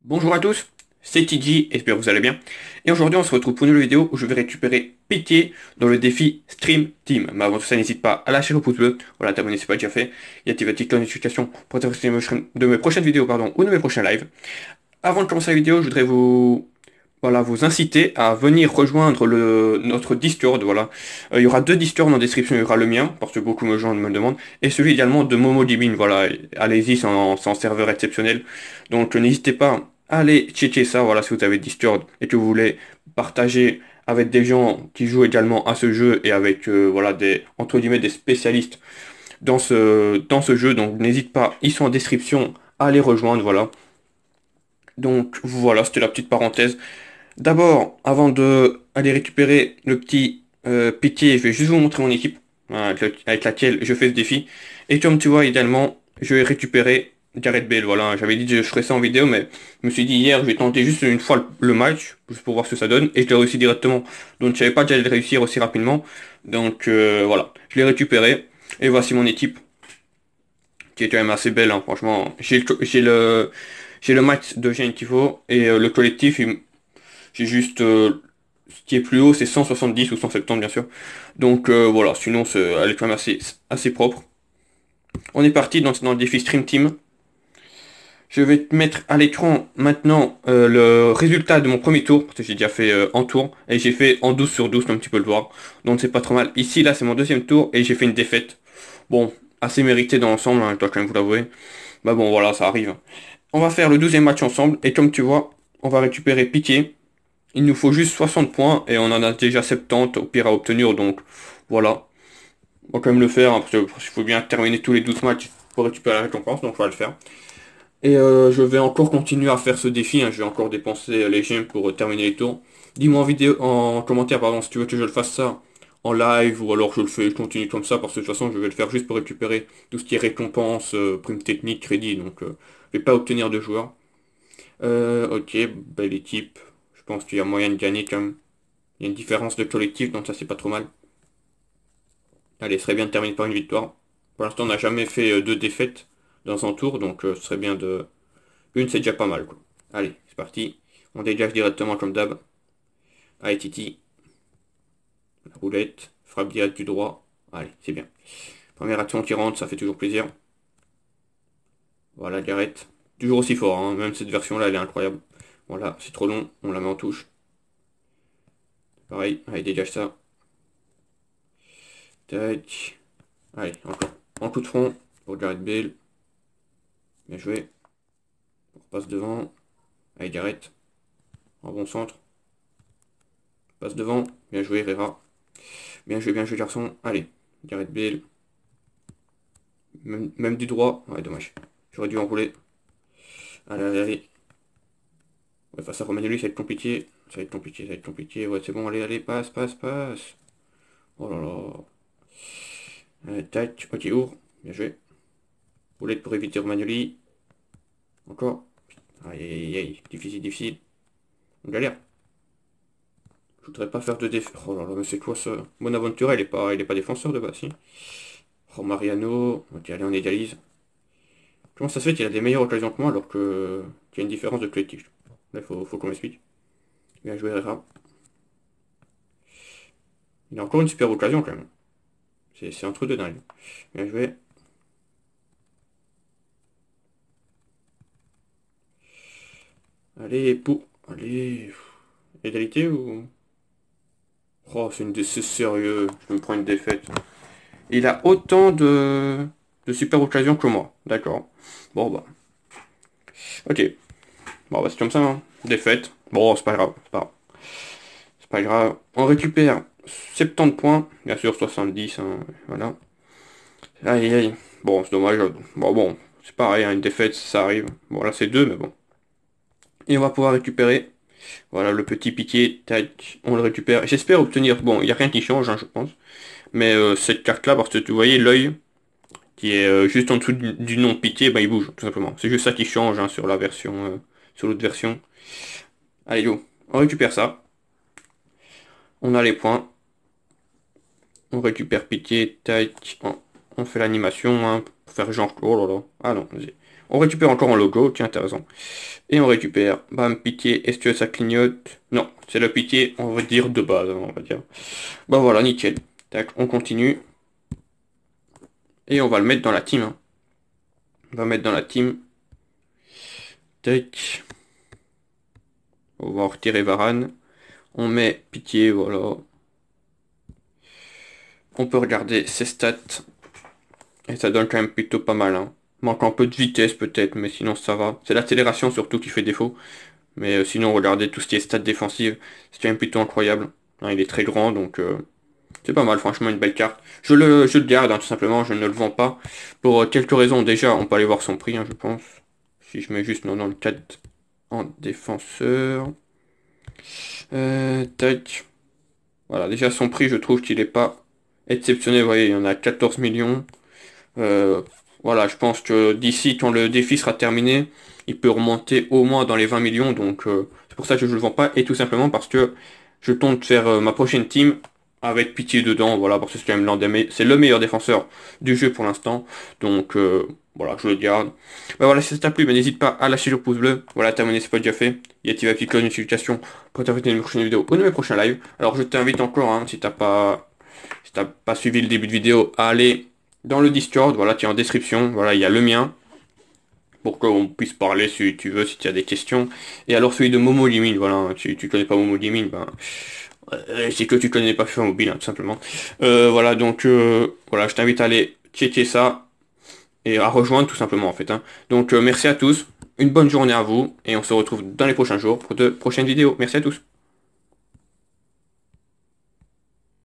Bonjour à tous, c'est TG, j'espère que vous allez bien. Et aujourd'hui on se retrouve pour une nouvelle vidéo où je vais récupérer Piqué dans le défi Stream Team. Mais avant tout ça, n'hésite pas à lâcher le pouce bleu, voilà, t'abonner si c'est pas déjà fait, et activer la petite cloche de notification pour être informé de mes prochaines vidéos, pardon, ou de mes prochains lives. Avant de commencer la vidéo, je voudrais vous inciter à venir rejoindre notre Discord, voilà. Il y aura deux Discord en description, il y aura le mien, parce que beaucoup de gens me le demandent, et celui également de MomoDB, voilà. Allez-y, c'est un serveur exceptionnel. Donc n'hésitez pas à aller checker ça, voilà, si vous avez Discord et que vous voulez partager avec des gens qui jouent également à ce jeu et avec, voilà, entre guillemets, des spécialistes dans ce jeu. Donc n'hésite pas, ils sont en description, à les rejoindre, voilà. Donc voilà, c'était la petite parenthèse. D'abord, avant de aller récupérer le petit Piqué, je vais juste vous montrer mon équipe avec laquelle je fais ce défi. Et comme tu vois, idéalement, je vais récupérer Gareth Bale. Voilà, j'avais dit que je ferais ça en vidéo, mais je me suis dit hier, je vais tenter juste une fois le match, juste pour voir ce que ça donne. Et je l'ai réussi directement. Donc je savais pas que j'allais le réussir aussi rapidement. Donc voilà, je l'ai récupéré. Et voici mon équipe, qui est quand même assez belle, hein, franchement. J'ai le max de gènes qu'il faut. Et le collectif, j'ai juste ce qui est plus haut, c'est 170 ou 170 bien sûr. Donc voilà, sinon elle est quand même assez propre. On est parti dans le défi Stream Team. Je vais te mettre à l'écran maintenant le résultat de mon premier tour, parce que j'ai déjà fait en tour, et j'ai fait en 12 sur 12 comme tu peux le voir. Donc c'est pas trop mal. Ici, là, c'est mon deuxième tour, et j'ai fait une défaite. Bon, assez mérité dans l'ensemble, hein, je dois quand même vous l'avouer. Bah bon, voilà, ça arrive. On va faire le 12e match ensemble, et comme tu vois, on va récupérer Piqué. Il nous faut juste 60 points et on en a déjà 70 au pire à obtenir, donc voilà. On va quand même le faire, hein, parce qu'il faut bien terminer tous les 12 matchs pour récupérer la récompense, donc on va le faire. Et je vais encore continuer à faire ce défi, hein, je vais encore dépenser les gemmes pour terminer les tours. Dis-moi en vidéo, en commentaire, pardon, si tu veux que je le fasse ça en live, ou alors je continue comme ça, parce que de toute façon je vais le faire juste pour récupérer tout ce qui est récompense, prime technique, crédit, donc je vais pas obtenir de joueurs. Ok, belle équipe. Je pense qu'il y a moyen de gagner quand même. Il y a une différence de collectif, donc ça c'est pas trop mal. Allez, ce serait bien de terminer par une victoire. Pour l'instant, on n'a jamais fait deux défaites dans un tour, donc ce serait bien de... Une, c'est déjà pas mal, quoi. Allez, c'est parti. On dégage directement comme d'hab. Allez, Titi. La roulette. Frappe direct du droit. Allez, c'est bien. Première action qui rentre, ça fait toujours plaisir. Voilà, Gareth. Toujours aussi fort, hein. Même cette version-là, elle est incroyable. Voilà, c'est trop long, on la met en touche. Pareil, allez, dégage ça. Tac. Allez, encore. En coup de front pour Gareth Bale. Bien joué. On passe devant. Allez, Gareth. En bon centre. Passe devant. Bien joué, Herrera. Bien joué, garçon. Allez, Gareth Bale. Même du droit. Ouais, dommage. J'aurais dû enrouler. Allez, allez, allez. Ouais, face à Romagnoli, ça va être compliqué. Ça va être compliqué, ça va être compliqué. Ouais, c'est bon, allez, allez, passe, passe, passe. Oh là là. Tac, ok, ouvre. Bien joué. Roulette pour éviter Romagnoli. Encore. Aïe, aïe, aïe. Difficile, difficile. On galère. Je voudrais pas faire de déf... Oh là là, mais c'est quoi ça? Bonaventura, il est pas défenseur de base, si. Oh, Mariano. Ok, allez, on égalise. Comment ça se fait qu'il a des meilleures occasions que moi alors que qu'il y a une différence de collectif? Là, faut qu'on m'explique. Bien joué, Herrera. Il a encore une super occasion quand même. C'est un truc de dingue. Bien joué. Allez, pour. Allez. Égalité ou... Oh, c'est sérieux. Je me prends une défaite. Il a autant de super occasions que moi. D'accord. Bon, bah. Ok. Bon, bah, c'est comme ça, hein. Défaite. Bon, c'est pas grave. C'est pas grave. C'est pas grave. On récupère 70 points. Bien sûr, 70, hein. Voilà. Aïe, aïe. Bon, c'est dommage. Bon, c'est pareil, hein, une défaite, ça arrive. Bon, là, c'est deux, mais bon. Et on va pouvoir récupérer. Voilà, le petit piqué. Tac. On le récupère. J'espère obtenir... Bon, il n'y a rien qui change, hein, je pense. Mais cette carte-là, parce que tu voyez, l'œil qui est juste en dessous du nom piqué, bah, il bouge, tout simplement. C'est juste ça qui change, hein, sur la version... sur l'autre version. Allez, go. On récupère ça. On a les points. On récupère piqué. Tac. On fait l'animation, hein, pour faire genre... Oh là là. Ah non, vas-y. On récupère encore un logo, tiens, t'as raison. Et on récupère, bam, pitié, est-ce que ça clignote? Non, c'est la pitié, on va dire de base, hein, on va dire. Bah voilà, nickel. Tac, on continue. Et on va le mettre dans la team, hein. On va mettre dans la team. Tac. On va retirer Varane. On met pitié, voilà. On peut regarder ses stats. Et ça donne quand même plutôt pas mal, hein. Manque un peu de vitesse peut-être, mais sinon ça va. C'est l'accélération surtout qui fait défaut. Mais sinon, regardez tout ce qui est stats défensives. C'est quand même plutôt incroyable. Hein, il est très grand, donc c'est pas mal, franchement, une belle carte. Je le garde, hein, tout simplement, je ne le vends pas. Pour quelques raisons, déjà, on peut aller voir son prix, hein, je pense. Si je mets juste 94 en défenseur. Tac. Voilà, déjà son prix, je trouve qu'il est pas exceptionnel. Vous voyez, il y en a 14 millions. Euh, voilà, je pense que d'ici, quand le défi sera terminé, il peut remonter au moins dans les 20 millions. Donc, c'est pour ça que je ne le vends pas. Et tout simplement parce que je tente faire ma prochaine team avec pitié dedans. Voilà, parce que c'est quand même c'est le meilleur défenseur du jeu pour l'instant. Donc, voilà, je le garde. Ben voilà, si ça t'a plu, ben n'hésite pas à lâcher le pouce bleu. Voilà, t'abonner si c'est pas déjà fait. Et activer la petite cloche de notification pour t'inviter à une prochaine vidéo ou de mes prochains lives. Alors, je t'invite encore, hein, si t'as pas suivi le début de vidéo, à aller dans le Discord, voilà, qui est en description, voilà, il y a le mien, pour qu'on puisse parler si tu veux, si tu as des questions. Et alors celui de Momo Limine, voilà, tu connais pas Momo Limine, ben, c'est que tu connais pas FIFA Mobile, hein, tout simplement. Voilà, donc, voilà, je t'invite à aller checker ça, et à rejoindre tout simplement, en fait, hein. Donc, merci à tous, une bonne journée à vous, et on se retrouve dans les prochains jours pour de prochaines vidéos. Merci à tous.